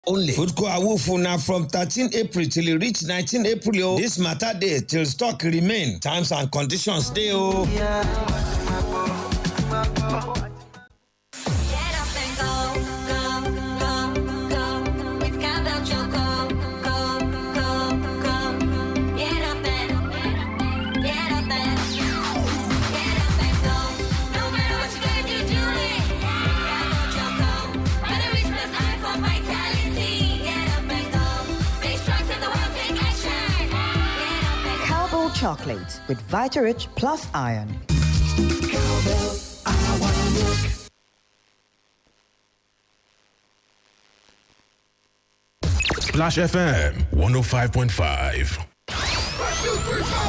only. Food co awoofu na from 13 April till it reach 19 April. This matter day till stock remain. Times and conditions dey o. Chocolate with Vita-Rich plus iron. Splash FM 105.5.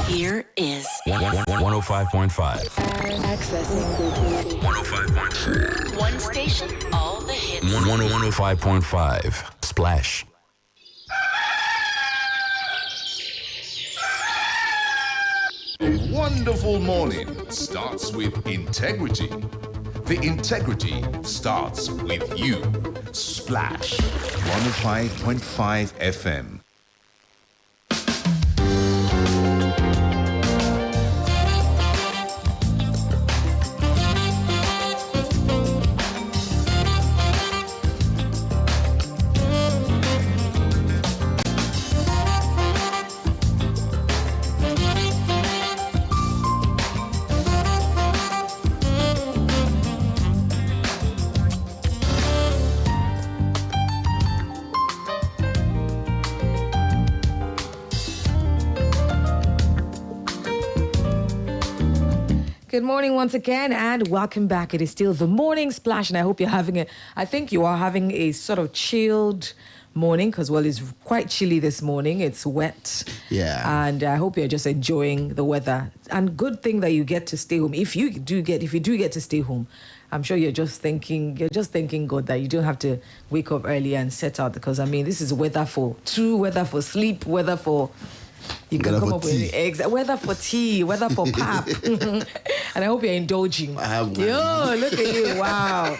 Here is 105.5. Accessing 105.5. one station, all the hits. 105.5. Splash. A wonderful morning starts with integrity. The integrity starts with you. Splash 105.5 FM. Good morning once again and welcome back. It is still the morning splash and I hope you're I think you are having a sort of chilled morning because, well, it's quite chilly this morning. It's wet. Yeah. And I hope you're just enjoying the weather. And good thing that you get to stay home. If you do get to stay home, I'm sure you're just thanking God that you don't have to wake up early and set out because, I mean, this is weather for sleep, weather for... You can come up with eggs, weather for tea, weather for pap. And I hope you're indulging. I have one. Yo, look at you. Wow.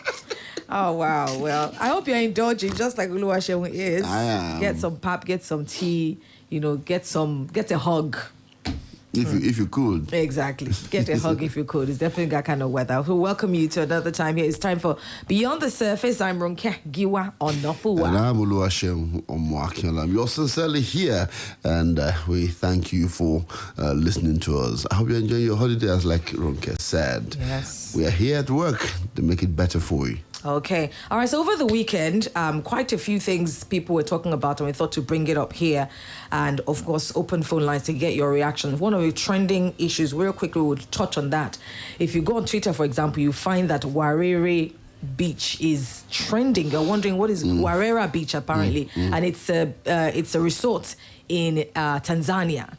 Oh, wow. Well, I hope you're indulging just like Oluwaseun is. I am. Get some pap, get some tea, get a hug. If you could. Exactly. Get a hug if you could. It's definitely that kind of weather. So welcome you to another time here. It's time for Beyond the Surface. I'm Ronke, Giwa, Onafuwa. And I'm Oluwaseun Akinola. You're sincerely here, and we thank you for listening to us. I hope you're enjoying your holiday, as like Ronke said. Yes. We are here at work to make it better for you. Okay. All right. So over the weekend, quite a few things people were talking about, and we thought to bring it up here. And of course, open phone lines to get your reactions. One of the trending issues, real quickly, we'll touch on that. If you go on Twitter, for example, you find that Warere Beach is trending. You're wondering what is Warera Beach apparently, and it's a resort in Tanzania,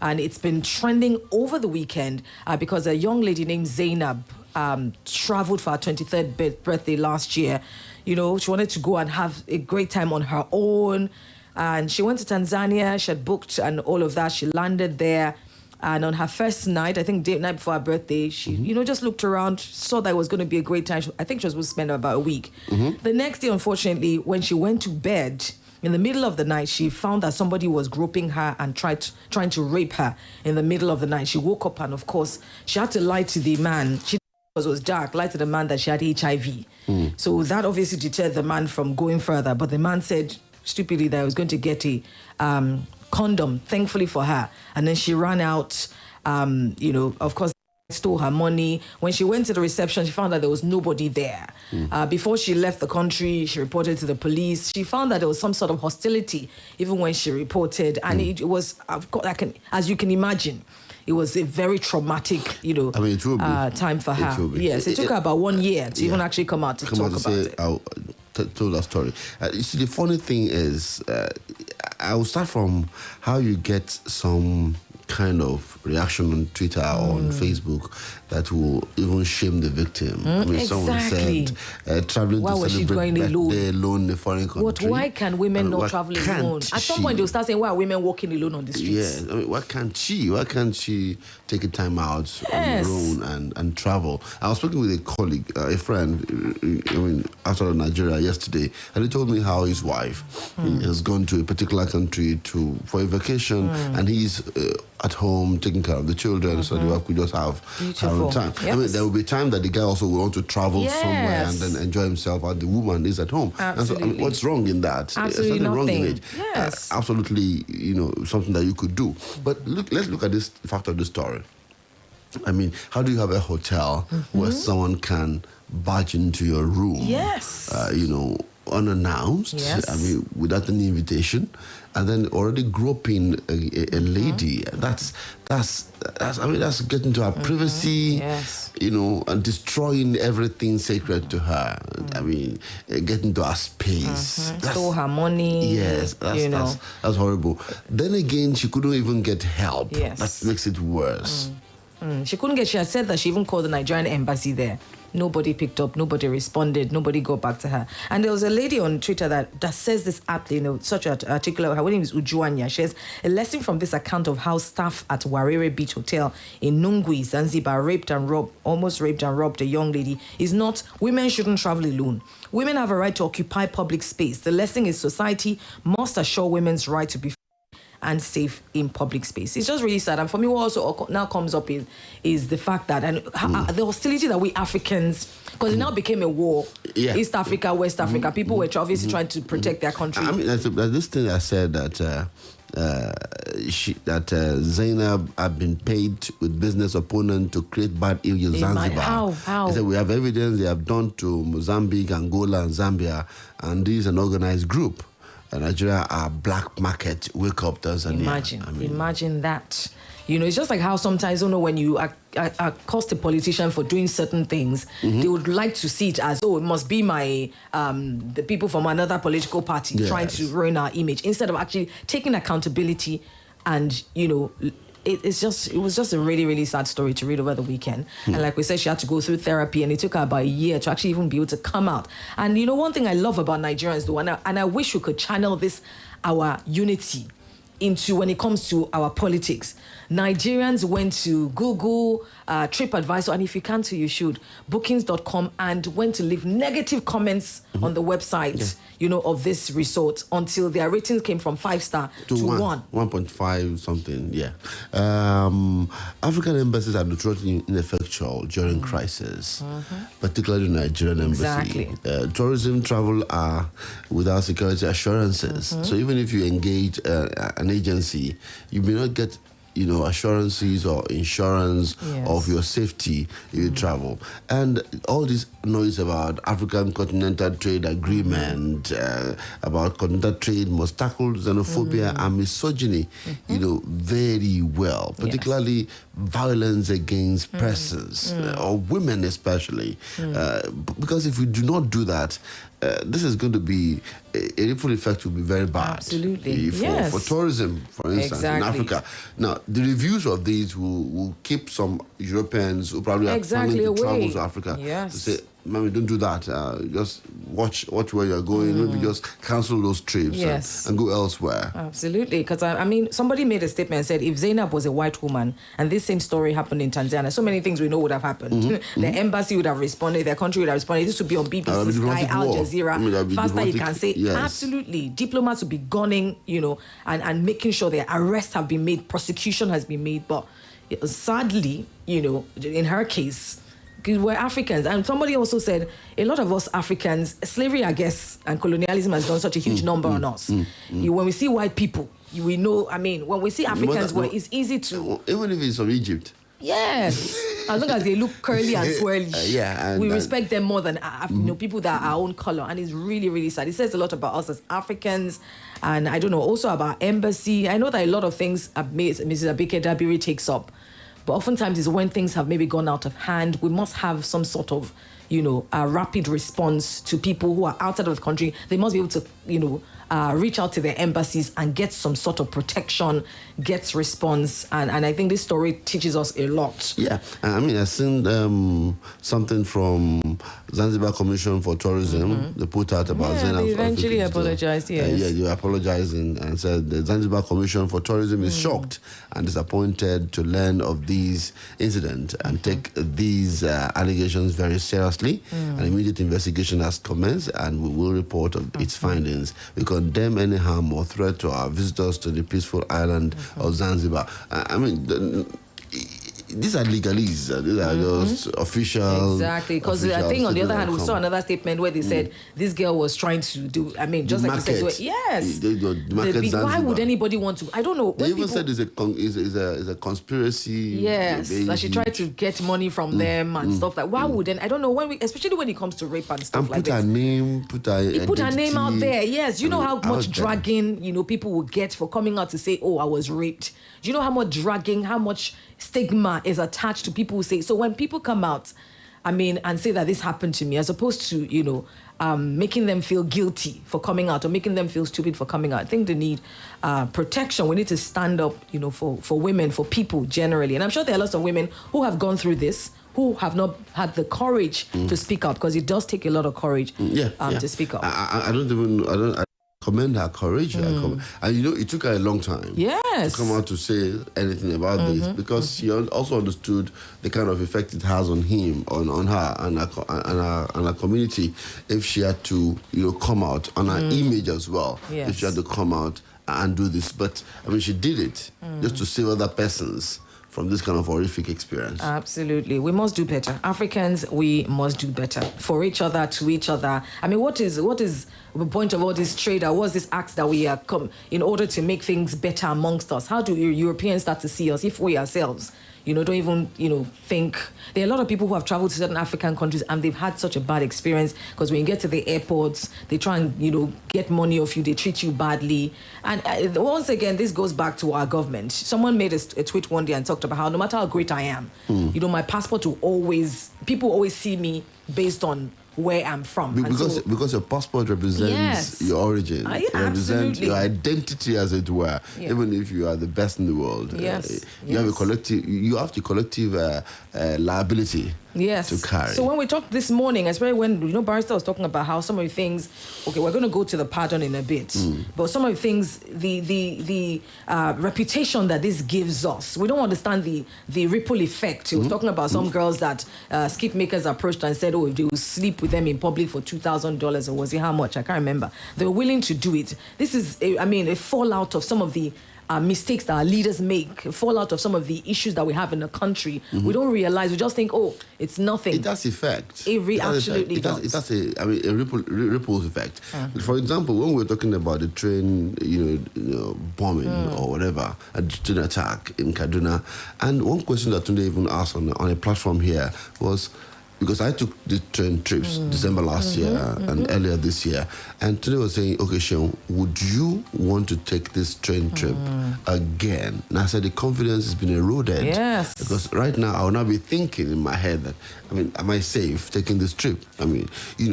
and it's been trending over the weekend because a young lady named Zainab traveled for her 23rd birthday last year. She wanted to go and have a great time on her own. And she went to Tanzania. She had booked and all of that. She landed there. And on her first night, I think the night before her birthday, she, just looked around, saw that it was going to be a great time. I think she was supposed to spend about a week. The next day, unfortunately, when she went to bed, in the middle of the night, she found that somebody was groping her and trying to rape her in the middle of the night. She woke up and, of course, she had to lie to the man. Because it was dark, lied to the man that she had HIV. So that obviously deterred the man from going further. But the man said stupidly that he was going to get a condom, thankfully for her. And then she ran out, of course, stole her money. When she went to the reception, she found that there was nobody there. Before she left the country, she reported to the police. She found that there was some sort of hostility even when she reported. And it was, of course, as you can imagine, it was a very traumatic, time for her. Yes, it took her about 1 year to even actually come out to talk about it. Told that story. You see, the funny thing is, I'll start from how you get some kind of reaction on Twitter or on Facebook that will even shame the victim. I mean, someone said traveling why to was she celebrate going alone? birthday alone in a foreign country. Why can women not travel alone? At some point, they'll start saying, why are women walking alone on the streets? Yeah, I mean, why can't she? Why can't she take a time out on her own and travel? I was speaking with a colleague, a friend, I mean, outside of Nigeria yesterday, and he told me how his wife has gone to a particular country for a vacation, and he's at home taking care of the children, so the wife could just have her own time. Yes. I mean, there will be time that the guy also will want to travel somewhere and then enjoy himself, and the woman is at home. Absolutely. And so, I mean, what's wrong in that? Absolutely There's nothing wrong in it. Yes. Absolutely, something that you could do. But let's look at this fact of the story. I mean, how do you have a hotel where someone can barge into your room? Yes. Unannounced. Yes. I mean, without any invitation, and then already groping a lady. That's getting to her privacy. Yes. And destroying everything sacred to her. I mean, getting to her space. Stole her money. Yes, that's horrible. Then again, she couldn't even get help. Yes. That makes it worse. She had said that she even called the Nigerian embassy there. Nobody picked up, nobody responded, nobody got back to her. And there was a lady on Twitter that says this aptly, such an article. Her name is Ujuanya. She has a lesson from this account of how staff at Warere Beach Hotel in Nungwi, Zanzibar, almost raped and robbed a young lady is not, women shouldn't travel alone. Women have a right to occupy public space. The lesson is society must assure women's right to be and safe in public space. It's just really sad. And for me, what also now comes up is the fact that the hostility that we Africans, because it now became a war. Yeah. East Africa, West Africa, people were obviously trying to protect their country. I mean, there's this thing I said that Zainab had been paid with business opponent to create bad image in Zanzibar. How? He said we have evidence they have done to Mozambique, Angola, and Zambia, and this is an organized group. Nigeria are black market wake up Tanzania. Imagine that. It's just like how sometimes, when you accost a politician for doing certain things, they would like to see it as, it must be my the people from another political party trying to ruin our image, instead of actually taking accountability and, it was just a really, really sad story to read over the weekend. And like we said, she had to go through therapy, and it took her about a year to actually even be able to come out. And one thing I love about Nigerians, though, and I wish we could channel this, our unity, into when it comes to our politics. Nigerians went to Google, TripAdvisor, and if you can't, you should, bookings.com, and went to leave negative comments on the website, of this resort, until their ratings came from 5-star to 1.5 something. Yeah. African embassies are notoriously ineffectual during crisis, particularly the Nigerian embassy. Exactly. Tourism travel are without security assurances. So even if you engage an agency, you may not get assurances or insurance of your safety if you travel. And all this noise about African Continental Trade Agreement, about continental trade must tackle xenophobia and misogyny, very well, particularly violence against persons, or women especially. Because if we do not do that, this is going to be a ripple effect will be very bad. Absolutely. For tourism, for instance, in Africa. Now, the reviews of these will keep some Europeans who probably are planning to travel to Africa to say, "Mommy, don't do that. Just watch where you're going. Maybe just cancel those trips and go elsewhere." Absolutely. Because, somebody made a statement and said, if Zainab was a white woman and this same story happened in Tanzania, so many things we know would have happened. The embassy would have responded, their country would have responded. This would be on BBC, Sky, Al Jazeera. Faster you can say. Yes. Absolutely. Diplomats would be gunning, and making sure their arrests have been made, prosecution has been made. But sadly, in her case, we're Africans. And somebody also said, a lot of us Africans, slavery, I guess, and colonialism has done such a huge number on us. When we see white people, we know, when we see Africans, it's easy to... Even if it's from Egypt. Yes. As long as they look curly and swirly, we respect them more than people that are our own color. And it's really, really sad. It says a lot about us as Africans, and I don't know, also about embassy. I know that a lot of things Mrs. Abike Dabiri takes up, but oftentimes is when things have maybe gone out of hand. We must have some sort of, a rapid response to people who are outside of the country. They must be able to, reach out to their embassies and get some sort of protection, get response. And I think this story teaches us a lot. Yeah, I mean, I've seen something from Zanzibar Commission for Tourism. They put out about They eventually apologized, yes. Yeah, they apologized and said the Zanzibar Commission for Tourism is shocked and disappointed to learn of these incidents and take these allegations very seriously. An immediate investigation has commenced and we will report of its findings. We condemn any harm or threat to our visitors to the peaceful island of Zanzibar. I mean, these are legalese. These are just official. Exactly, because I think on the other hand, we saw another statement where they said this girl was trying to do. I mean, just like you said, yes. Why would anybody want to? I don't know. They even said it's a conspiracy. Yes, that she tried to get money from them and stuff like. Why wouldn't? I don't know. Especially when it comes to rape and stuff like that. Put her name out there. Yes, you know how much dragging people will get for coming out to say, "Oh, I was raped." Do you know how much dragging, how much stigma is attached to people who say? So when people come out, and say that this happened to me, as opposed to making them feel guilty for coming out or making them feel stupid for coming out, I think they need protection. We need to stand up, for women, for people generally. And I'm sure there are lots of women who have gone through this, who have not had the courage to speak up, because it does take a lot of courage to speak up. I commend her courage. And it took her a long time to come out to say anything about this, because she also understood the kind of effect it has on him, on her and our community, if she had to come out on her image as well. Yes. If she had to come out and do this, but she did it just to save other persons from this kind of horrific experience. Absolutely. We must do better. Africans, we must do better for each other, to each other. What is the point of all this trade? What's this act that we are in order to make things better amongst us? How do Europeans start to see us if we ourselves don't even, think? There are a lot of people who have traveled to certain African countries and they've had such a bad experience, because when you get to the airports, they try and, get money off you, they treat you badly. And once again, this goes back to our government. Someone made a tweet one day and talked about how no matter how great I am, my passport will people always see me based on where I'm from. Because your passport represents your origin. It represents your identity, as it were. Yeah. Even if you are the best in the world. You have the collective liability to carry. So when we talked this morning, especially when Barrister was talking about how some of the things, we're going to go to the pardon in a bit, but some of the things, the reputation that this gives us, we don't understand the ripple effect. He was talking about some girls that skip makers approached and said, if they will sleep with them in public for $2,000, or was it how much? I can't remember. They were willing to do it. This is, a fallout of some of the mistakes that our leaders make, fallout of some of the issues that we have in the country. We don't realize. We just think, it's nothing. It has effect. It absolutely does. It has a ripple effect. For example, when we're talking about the train, bombing or whatever, a train attack in Kaduna, and one question that Tunde even asked on a platform here was, because I took the train trips December last year and earlier this year, and today was saying, okay, Sean, would you want to take this train trip again? And I said, the confidence has been eroded. Yes. Because right now I will not be thinking in my head that, am I safe taking this trip?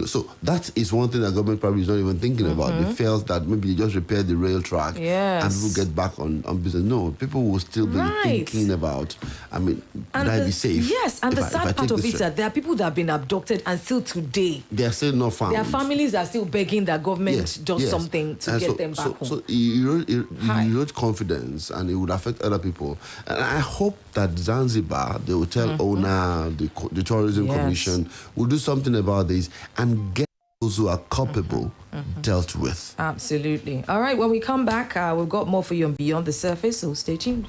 So that is one thing that government probably is not even thinking about. They felt that maybe you just repair the rail track and people get back on business. No, people will still be thinking about, would I be safe? Yes, and the sad part of it is that there are people that have been abducted and still today they are still not found. Their families are still begging that government does something to get them back home. So you erode confidence, and it would affect other people. And I hope that Zanzibar, they will tell ONA, the Tourism Commission, will do something about this and get those who are culpable dealt with. Absolutely. All right, when we come back, we've got more for you on Beyond the Surface, so stay tuned.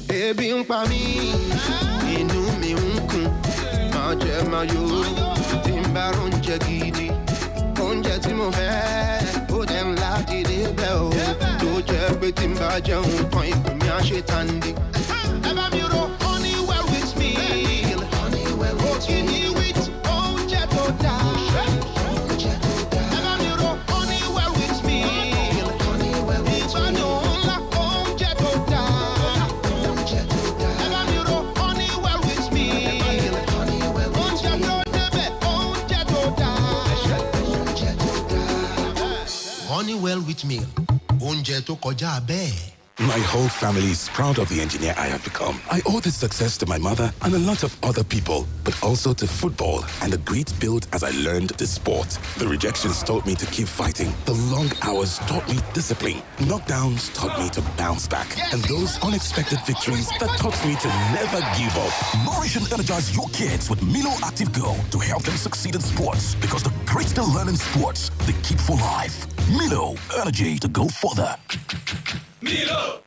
Ebi ń pa mí, inú mi ń kùn, máa jẹ máa yó, tí ń bá oúnjẹ gidi, oúnjẹ tí mo fẹ́, ó dẹ̀ ń láti débẹ̀ o, tó jẹ́ pé tí ń bá jẹun tán ikùn mi á ṣe tàǹdì. Ẹ bá mi ro Honeywell with meal, òkìní with oúnjẹ tó dáa. Ẹ bá mi ro Honeywell with meal, ìgbádùn ńlá oúnjẹ tó dáa. Honeywell wheat meal. Oúnjẹ tó kọjá bẹ́ẹ̀. My whole family is proud of the engineer I have become. I owe this success to my mother and a lot of other people, but also to football and the great build as I learned the sport. The rejections taught me to keep fighting. The long hours taught me discipline. Knockdowns taught me to bounce back. And those unexpected victories that taught me to never give up. Nourish and energize your kids with Milo Active Go to help them succeed in sports, because the greats they learn in sports, they keep for life. Milo, energy to go further. Milo!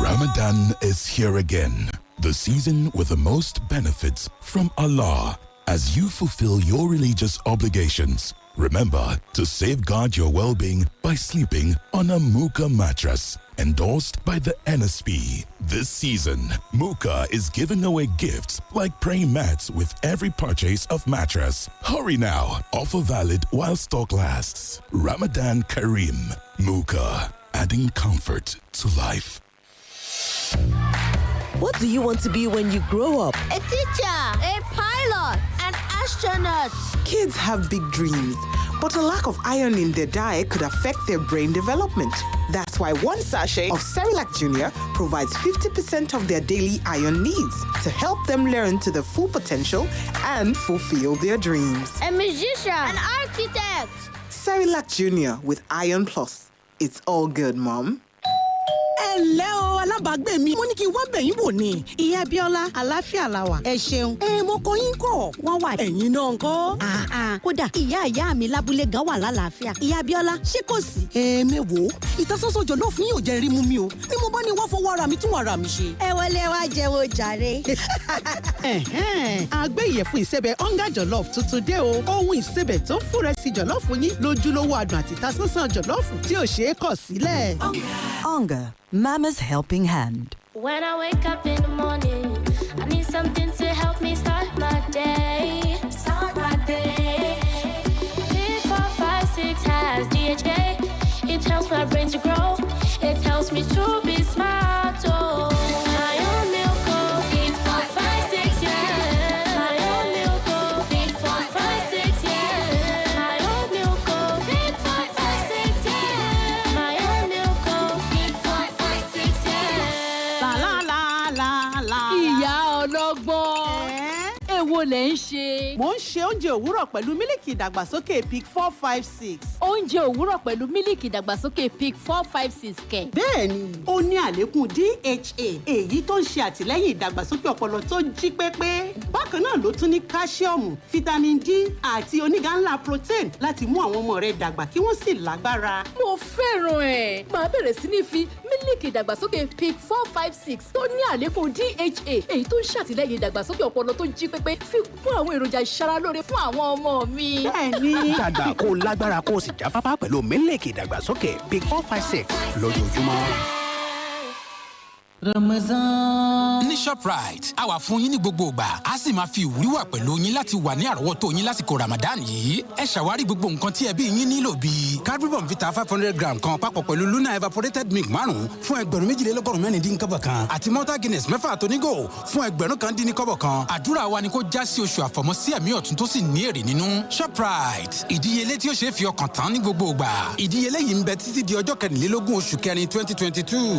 Ramadan is here again. The season with the most benefits from Allah. As you fulfill your religious obligations, remember to safeguard your well-being by sleeping on a Muka mattress. Endorsed by the NSP. This season, Muka is giving away gifts like praying mats with every purchase of mattress. Hurry now. Offer valid while stock lasts. Ramadan Kareem. Muka. Adding comfort to life. What do you want to be when you grow up? A teacher, a pilot, an astronaut. Kids have big dreams, but a lack of iron in their diet could affect their brain development. That's why one sachet of Cerelac Junior provides 50% of their daily iron needs to help them learn to their full potential and fulfill their dreams. A musician, an architect. Cerelac Junior with Iron Plus. It's all good, Mom. Hello, alábàágbé mi. Mo ní kí wá bẹ̀yìn wò ni. Ìyá Bíọ́lá, àlàáfíà la wà. Ẹ ṣeun. Mo kọ yín kọ̀. Wọ́n wà. Ẹ̀yin náà ńkọ́? Kódà ìyá mi lábúlé gan wà lálàáfíà. Ìyá Bíọ́lá, ṣé kò sí? Mẹ́wòó. Ìtasọ́sọ́ jọ̀lọ́ fún yín ò jẹ́ rí mú mi o. Ni mo bá ní wá fọwọ́ ara mi tún ara mi ṣe. Ẹ wọlé wá jẹ́wọ́ jàre. Àgbé ìyẹ̀fun ìsẹ̀bẹ̀ ọ̀ngá jọ̀lọ́ọ̀fù tuntun dé o. Ohun ìsẹ̀bẹ̀ tó ń fúnrẹ́sì jọ̀lọ́ọ̀fù yín lójúlówó adùn àti ìtasọ́sọ́ jọ̀lọ́ọ̀fù tí ò ṣeé kọ̀ sílẹ̀. Onga, Mama's helping hand. When I wake up in the morning, I need something to help me start my day. Start my day. Pick 4, 5, 6 has DHA. It helps my brain to grow. It helps me to be smart. Oh, my own milk, oh, Pick 4, 5, 6, yeah. My own milk, oh, Pick 4, 5, 6, yeah. My own milk, oh, Pick 4, 5, 6, yeah. My own milk, oh, Pick 4, 5, 6, yeah. La la la la la. Ìyá ọlọ́gbọ́n. Èwo lẹ̀ ń ṣe? Mo ń ṣe oúnjẹ òwúrọ̀ pẹ̀lú mílìkì ìdàgbàsókè Pick 4, 5, 6. Oúnjẹ òwúrọ̀ pẹ̀lú mílìkì ìdàgbàsókè Pick 4, 5, 6 kẹ̀. Bẹ́ẹ̀ni, ó ní àlékún DHA, èyí tó ń ṣe àtìlẹ́yìn ìdàgbàsókè ọpọlọ tó jí pépé. Bákan náà ló tún ní káṣíọ̀mù, fítámìn D àti onígá ńlá protein láti mú àwọn ọmọ rẹ dàgbà kí wọ́n sì lágbára. Mo fẹ́ràn ẹ̀. Màá bẹ̀rẹ̀ sí ní fi mílìkì ìdàgbàsókè Pick 4, 5, 6 tó ní àlékún DHA, èyí tó ń ṣàtìlẹ́yìn ìdàgbàsókè ọpọlọ tó jí pépé fi kún àwọn èròjà ìṣaralóore fún àwọn ọmọ mi. Bẹ́ẹ̀ni. Dàgbà kó lágbára kó sì jáfáfá pẹ̀lú mílìkì ìdàgbàsókè Pick 4, 5, 6 lójoojúmọ́. Ramadan. Ní Shoprite, a wà fún yín ní gbogbo ìgbà. A sì máa fi ìwúrí wà pẹ̀lú yín láti wà ní àrọ́wọ́tó yín lásìkò Ramadan yìí. Ẹ ṣàwárí gbogbo nǹkan tí ẹbí yín nílò bíi Cadbury Bonvita 500 gram kan papọ̀ pẹ̀lú Luna evaporated milk 5 fún ẹgbẹ̀rún 22.94 kan àti Malta Guinness 6 tónígò fún ẹgbẹ̀rún 1.9 kan. Àdúrà wa ni kó já sí oṣù àfọ̀mọ́ sí ẹ̀mí ọ̀tun tó sì ní èrè nínú. Shoprite, ìdíyelé tí ó ṣe é fi ọkàn tán ní gbogbo ìgbà. Ìdíyelé yìí ń bẹ títí di ọjọ́ 24 oṣù kẹrin 2022.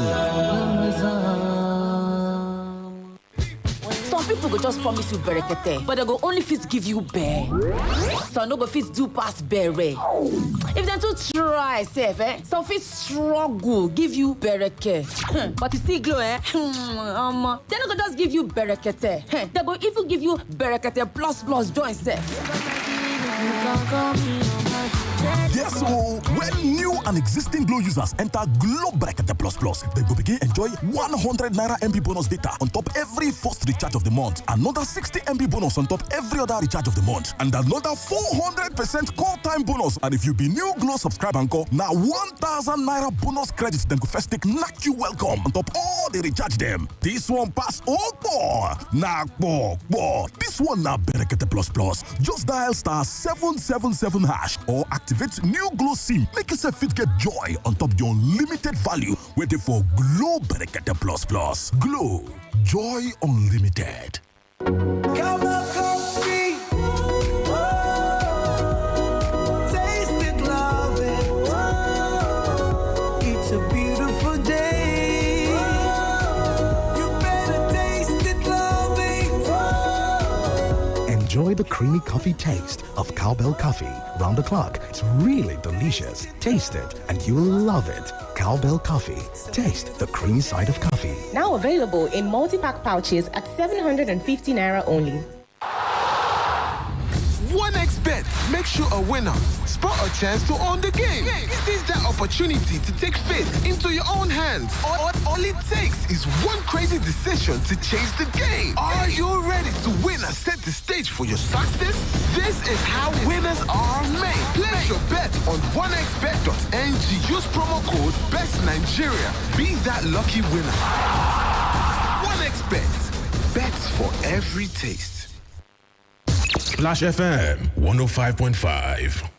Some people go just promise you berekete, but they go only fit give you bear. Some no go fit do pass bere. If they too try, some fit struggle give you bereke. But you still glow, they no go just give you berekete. They go even give you berekete plus join sef. Yes, so when new and existing Glow users enter Glow Bracket Plus, they will begin enjoy 100 Naira MB bonus data on top every first recharge of the month, another 60 MB bonus on top every other recharge of the month, and another 400% call time bonus. And if you be new Glow subscriber encore, now 1,000 Naira bonus credits then go first take knock you welcome on top all the recharge them. This one pass all four. Nah, boy. This one now Bracket Plus. Just dial *777# or activate new Glow SIM. Make yourself fit get joy on top the unlimited value waiting for Glow Berekete Plus. Glow, joy unlimited. Come on, coffee. Taste it, love it. the creamy coffee taste of Cowbell Coffee. Round the clock, it's really delicious. Taste it and you'll love it. Cowbell Coffee. Taste the creamy side of coffee. Now available in multi-pack pouches at 750 Naira only. 1xBet makes you a winner. Spot a chance to own the game. Seize that opportunity to take fate into your own hands. All it takes is one crazy decision to change the game. Are you ready to win and set the stage for your success? This is how winners are made. Place your bet on 1xBet.ng. Use promo code BESTNIGERIA. Be that lucky winner. 1xBet. Bets for every taste. Splash FM 105.5.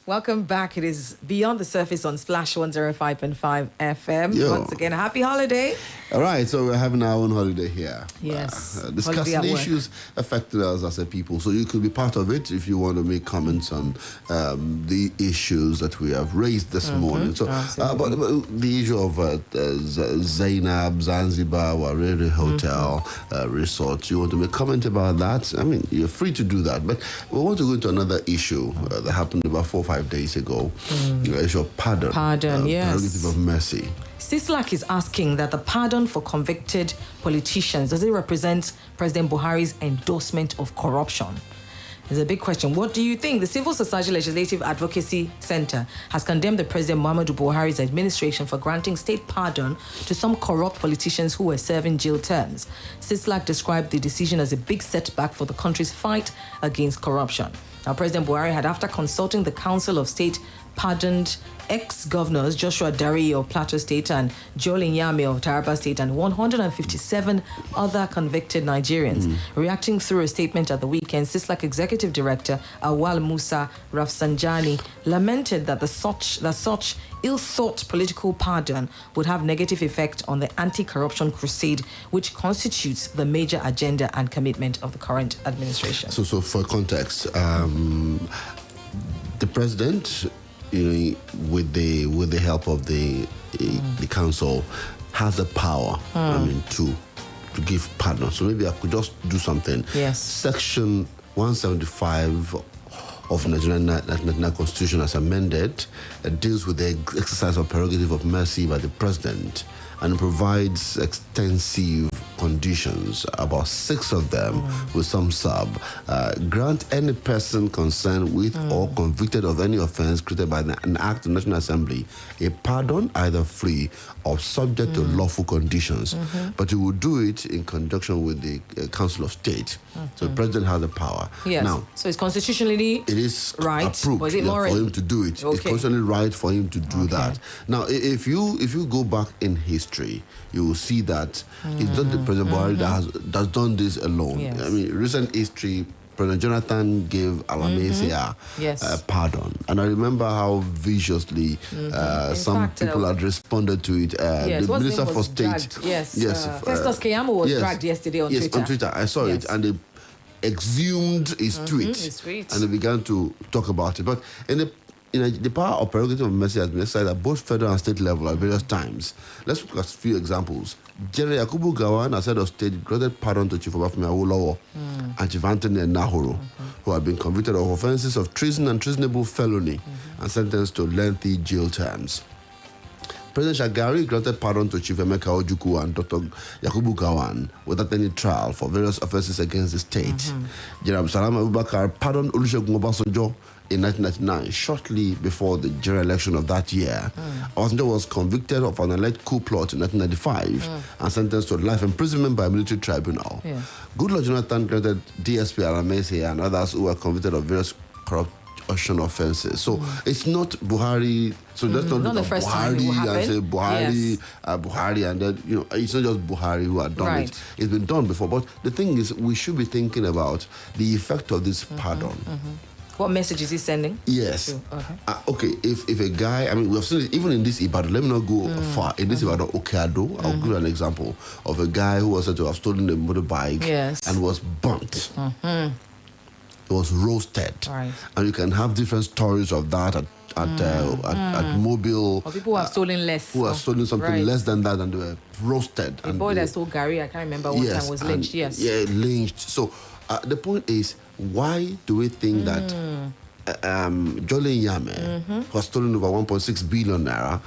Welcome back. It is Beyond the Surface on Splash 105.5 FM. Yo. Once again, happy holiday. All right, so we're having our own holiday here. Yes. Discussing issues affecting us as a people. So you could be part of it if you want to make comments on the issues that we have raised this morning. So, but the issue of Zainab, Zanzibar, Warere Hotel Resort, you want to make comment about that? I mean, you're free to do that. But we want to go into another issue that happened about 4 or 5 days ago. The issue of pardon. Yes. Prerogative of mercy. Sislak is asking that the pardon for convicted politicians, does it represent President Buhari's endorsement of corruption? There's a big question. What do you think? The Civil Society Legislative Advocacy Center has condemned the President Muhammadu Buhari's administration for granting state pardon to some corrupt politicians who were serving jail terms. Sislak described the decision as a big setback for the country's fight against corruption. Now, President Buhari had, after consulting the Council of State, pardoned ex-governors Joshua Dari of Plateau State and Joel Inyame of Taraba State and 157 other convicted Nigerians. Reacting through a statement at the weekend, Sislak Executive Director Awal Musa Rafsanjani lamented that such ill-thought political pardon would have negative effect on the anti-corruption crusade, which constitutes the major agenda and commitment of the current administration. So for context, the president, with the help of the council, has the power. To give pardon. So maybe I could just do something. Yes. Section 175 of the Nigerian Constitution, as amended, deals with the exercise of prerogative of mercy by the president and provides extensive conditions, about 6 of them with some sub. Grant any person concerned with or convicted of any offense created by an act of National Assembly a pardon, either free or subject to lawful conditions. But you will do it in conjunction with the Council of State. So the president has the power. Yes. Now, so it's constitutionally it is right, approved for him to do it. Okay. It's constitutionally right for him to do that. Now, if you go back in history, you will see that it's not the President Buhari that's done this alone. Yes. I mean, recent history, President Jonathan gave Alamesia a pardon. And I remember how viciously some people had responded to it. The Minister for State... Festus Keyamo was dragged yesterday on Twitter. Yes, on Twitter. I saw it, and they exhumed his tweet. And they began to talk about it. But the power of prerogative of mercy has been exercised at both federal and state level at various times. Let's look at a few examples. General Yakubu Gowon, as head of state, granted pardon to Chief Obafemi Awolowo and Chief Anthony Nahoro, who had been convicted of offences of treason and treasonable felony and sentenced to lengthy jail terms. President Shagari granted pardon to Chief Emeka Ojukwu and Dr. Yakubu Gowon without any trial for various offences against the state. General Salam Abubakar pardoned Olusegun Obasanjo in 1999, shortly before the general election of that year. Obasanjo was convicted of an alleged coup plot in 1995 and sentenced to life imprisonment by a military tribunal. Goodluck Jonathan granted DSP Alamese and others who were convicted of various corruption offences. So it's not Buhari. So that's not the first time Buhari it and say Buhari, Buhari, and then it's not just Buhari who had done it. It's been done before. But the thing is, we should be thinking about the effect of this pardon. What message is he sending? Yes. Okay, if a guy, I mean, we've seen it even in this Ibadan, let me not go far. In this Ibadan, Okeado, I'll give you an example of a guy who was said to have stolen a motorbike and was burnt. He was roasted. Right. And you can have different stories of that at Mobile. Or people who have stolen less. Who have stolen something less than that, and they were roasted. The boy that stole Gary, I can't remember what time, was lynched. Yes. Yeah, lynched. So the point is, why do we think that Jolly Yame was stolen over 1.6 billion naira?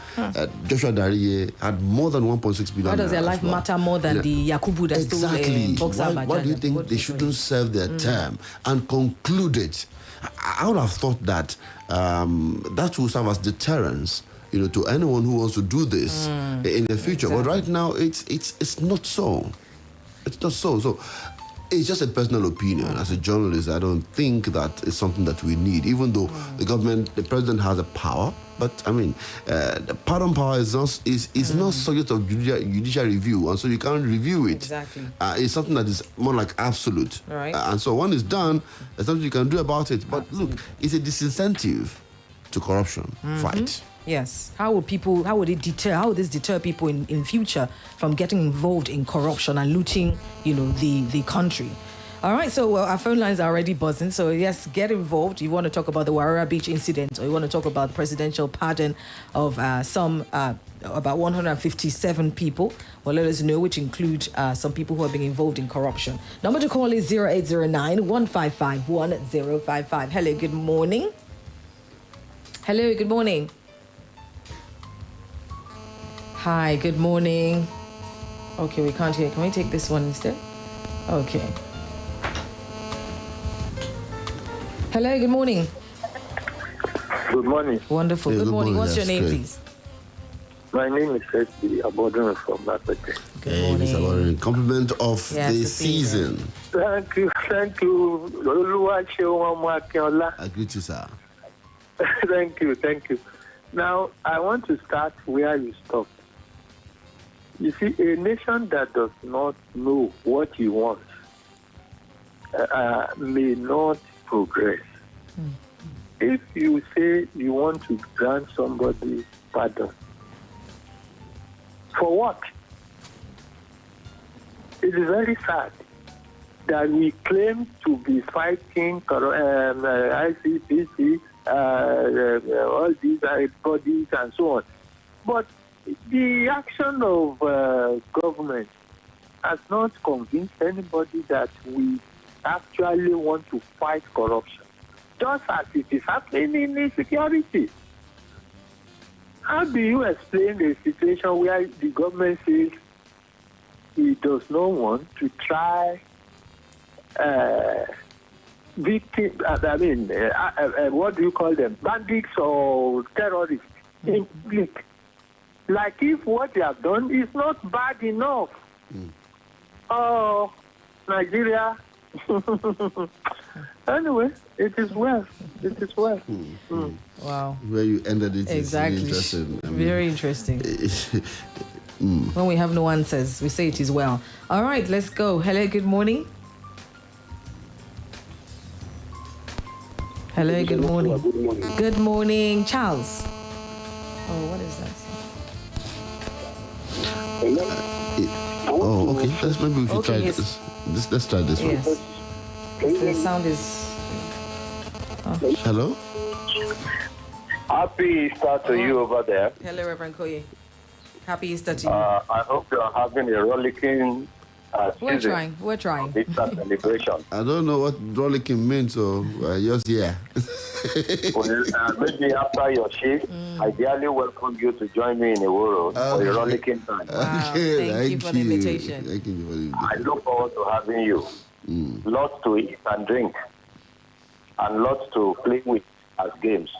Joshua Dariye had more than 1.6 billion. Why does their life matter more than the Yakubu that stole Why do you think they shouldn't serve their term and conclude it? I would have thought that that will serve as deterrence, to anyone who wants to do this in the future. But right now, it's not so. It's not so. So it's just a personal opinion. As a journalist, I don't think that it's something that we need, even though the president has a power. But I mean, the pardon power is not subject of judicial review, and so you can't review it. Exactly. It's something that is more like absolute. Right. And so when it's done, there's nothing you can do about it. But look, it's a disincentive to corruption fight. Yes. How would this deter people in future from getting involved in corruption and looting, the country? All right, so our phone lines are already buzzing. So yes, get involved. You want to talk about the Warrior Beach incident, or you want to talk about the presidential pardon of about 157 people? Well, let us know, which include some people who have been involved in corruption. Number to call is 0809-155-1055. Hello, good morning. Hello, good morning. Hi, good morning. Okay, we can't hear. Can we take this one instead? Okay. Hello, good morning. Good morning. Wonderful. Good morning. What's your name, please? My name is Esty Abodun from Napete. Good morning. It's a compliment of the season. Thank you. Oluwaseun Akinola. I greet you, sir. Thank you. Now, I want to start where you stopped. You see, a nation that does not know what he wants may not progress. If you say you want to grant somebody pardon, for what? It is very sad that we claim to be fighting ICCC, all these bodies and so on. But the action of government has not convinced anybody that we actually want to fight corruption, just as it is happening in insecurity. How do you explain a situation where the government says it does not want to try victims, what do you call them, bandits or terrorists in public? Like if what they have done is not bad enough. Oh, Nigeria. Anyway, it is well. Wow. Where you ended it exactly. is really interesting. Very interesting. When we have no answers, we say it is well. All right, let's go. Hello, good morning. Hello, good morning. Good morning, Charles. Oh, what is that? Okay. Maybe we should try this. Let's try this one. Yes. The sound is... Hello? Happy Easter to you over there. Hello, Reverend Koye. Happy Easter to you. I hope you are having a rollicking season. We're trying. Easter celebration. I don't know what rollicking means, so just yeah. Well, maybe after your shift, I ideally welcome you to join me in a world for a rollicking time. Wow. Thank you for the invitation. Thank you. I look forward to having you. Lots to eat and drink, and lots to play with as games.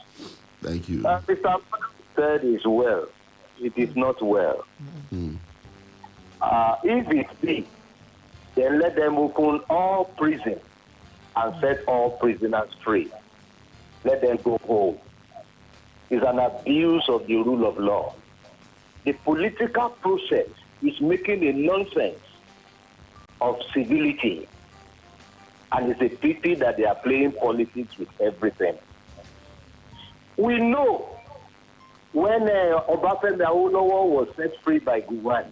Thank you. Mr. said is well. It is not well. If it be, then let them open all prisons and set all prisoners free. Let them go home. It's an abuse of the rule of law. The political process is making a nonsense of civility, and it's a pity that they are playing politics with everything. We know when Obasanjo Awolowo was set free by Giwa,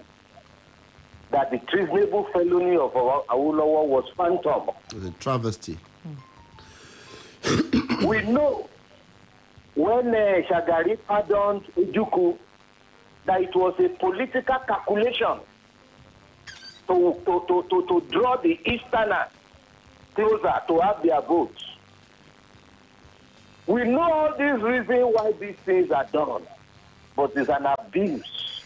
that the treasonable felony of Awolowo was phantom. It was a travesty. We know when Shagari pardoned Ujuku that it was a political calculation to draw the Easterners closer to have their votes. We know all these reasons why these things are done, but it's an abuse,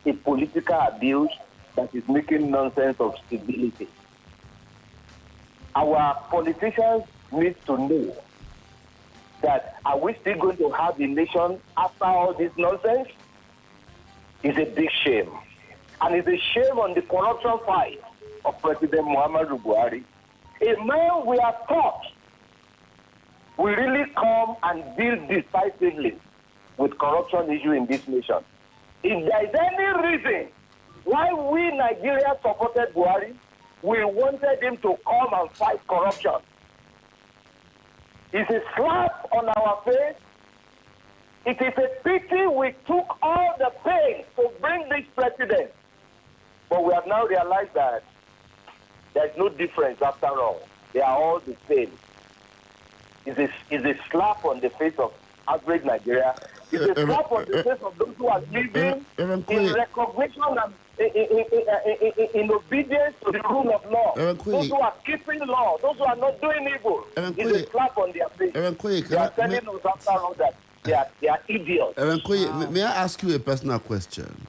a political abuse that is making nonsense of stability. Our politicians need to know that are we still going to have a nation after all this nonsense? It's a big shame. And it's a shame on the corruption fight of President Muhammadu Buhari. A man we are taught will really come and deal decisively with corruption issue in this nation. If there is any reason why we Nigerians supported Buhari, we wanted him to come and fight corruption. It's a slap on our face. It is a pity we took all the pain to bring this president. But we have now realized that there's no difference after all. They are all the same. It's a slap on the face of average Nigeria. It's a slap on the face of those who are living in recognition and in obedience to the rule of law. Those who are keeping law, those who are not doing evil. It's a slap on their face. They are telling us after all that they are idiots. May I ask you a personal question?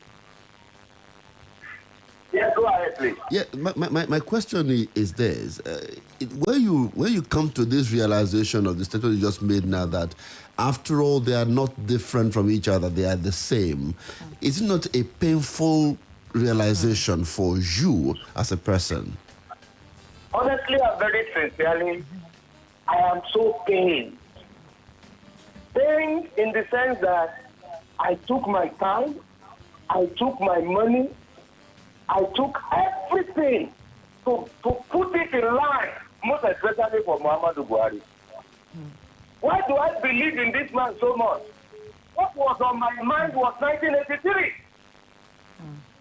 Yeah, go ahead, please. Yeah, my question is this. When you come to this realization of the statement you just made now that after all they are not different from each other, they are the same, is it not a painful realization for you as a person? Honestly, I'm very sincerely, I am so pained. Pained in the sense that I took my time, I took my money, I took everything to put it in line, most especially for Muhammadu Buhari. Why do I believe in this man so much? What was on my mind was 1983.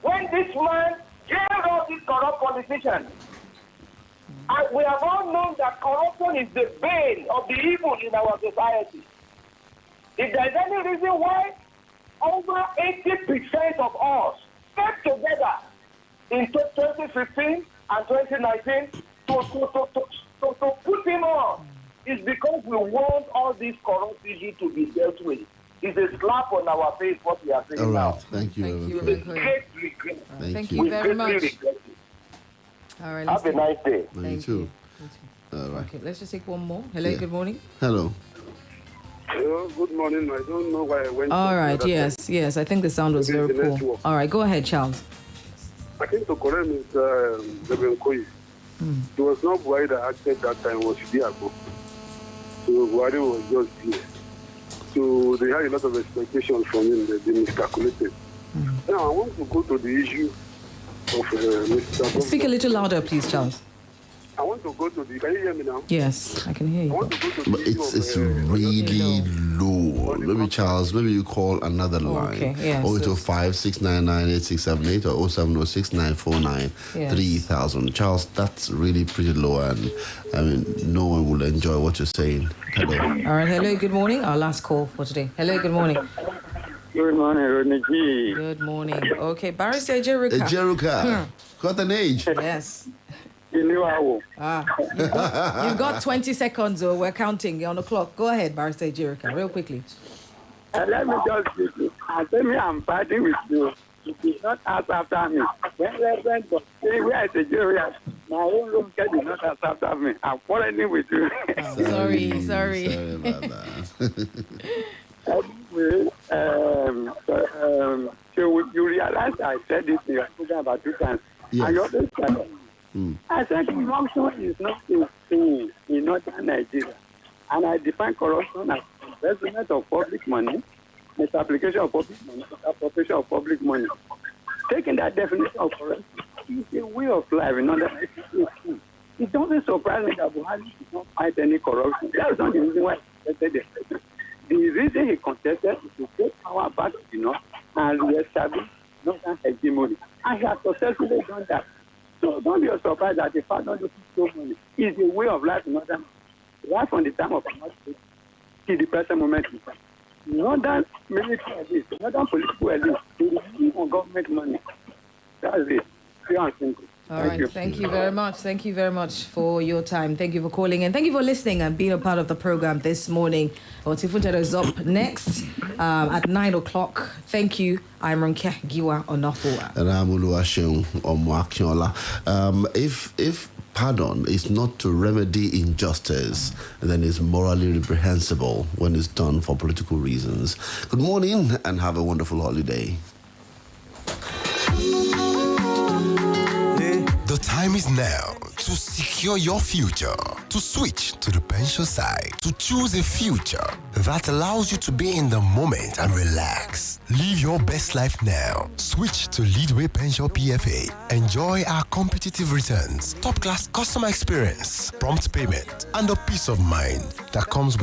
When this man jailed all these corrupt politicians. And we have all known that corruption is the bane of the evil in our society. If there is any reason why over 80% of us came together in 2015 and 2019 to put him on, it's because we want all these corrupt issues to be dealt with. It's a slap on our face what we are saying all right. now. Thank you. Thank you. It's a great regret. Thank you very much. All right. Have a nice day. You too. All right. Okay, let's just take one more. Hello, good morning. Hello. Hello, good morning. I don't know why I went. All right, yes. I think the sound was very poor. Network. All right, go ahead, Charles. I think to correct Mr. Debenkoyi, it was not Buhari that acted that time, it was Diago. So Buhari was just there. So they had a lot of expectations from him that they miscalculated. Now I want to go to the issue of Mr. Speak a little louder, please, Charles. I want to go to the. Can you hear me now? Yes, I can hear you. I want to go to the But it's really low. Maybe Charles, maybe you call another line. Okay, yes. 0805 699 8678 or 0706 949 3000. Charles, that's really pretty low, and I mean, no one will enjoy what you're saying. Hello. All right, hello, good morning. Our last call for today. Hello, good morning. Good morning, Ronke. Good morning. Okay, Barrister Jeruka. Jeruka. Got an age. Yes. You've got 20 seconds, or we're counting. You're on the clock. Go ahead, Barrister Jeruka, real quickly. Let me just speak. Tell me I'm fighting with you. It is not ask after me. When Reverend was saying where is Nigeria, my own room did not ask after me. I'm quarreling with you. Sorry. Sorry about that. Anyway, so you realize I said this in your program about 2 times. Yes. And you always said, I said corruption is not a thing in northern Nigeria. And I define corruption as investment of public money, misapplication of public money, appropriation of public money. Taking that definition of corruption is a way of life in northern Nigeria. It doesn't surprise me that Buhari did not fight any corruption. That's not the reason why he contested the election. The reason he contested is to take power back to the north and reestablish northern hegemony. And he has successfully done that. So don't be surprised that the fact not to so money is the way of life in northern. Right from the time of till the present moment. Northern military elite, northern political elite, they live on government money. That's it. Pure and simple. All right. Thank you very much. Thank you very much for your time. Thank you for calling and thank you for listening and being a part of the program this morning. Otifunjado is up next at 9 o'clock. Thank you. I'm Ronke, Giwa, Onafuwa. And I'm Oluwaseun Akinola. If pardon is not to remedy injustice, then it's morally reprehensible when it's done for political reasons. Good morning and have a wonderful holiday. The time is now to secure your future, to switch to the pension side, to choose a future that allows you to be in the moment and relax. Live your best life now. Switch to Leadway Pension PFA. Enjoy our competitive returns, top-class customer experience, prompt payment, and the peace of mind that comes with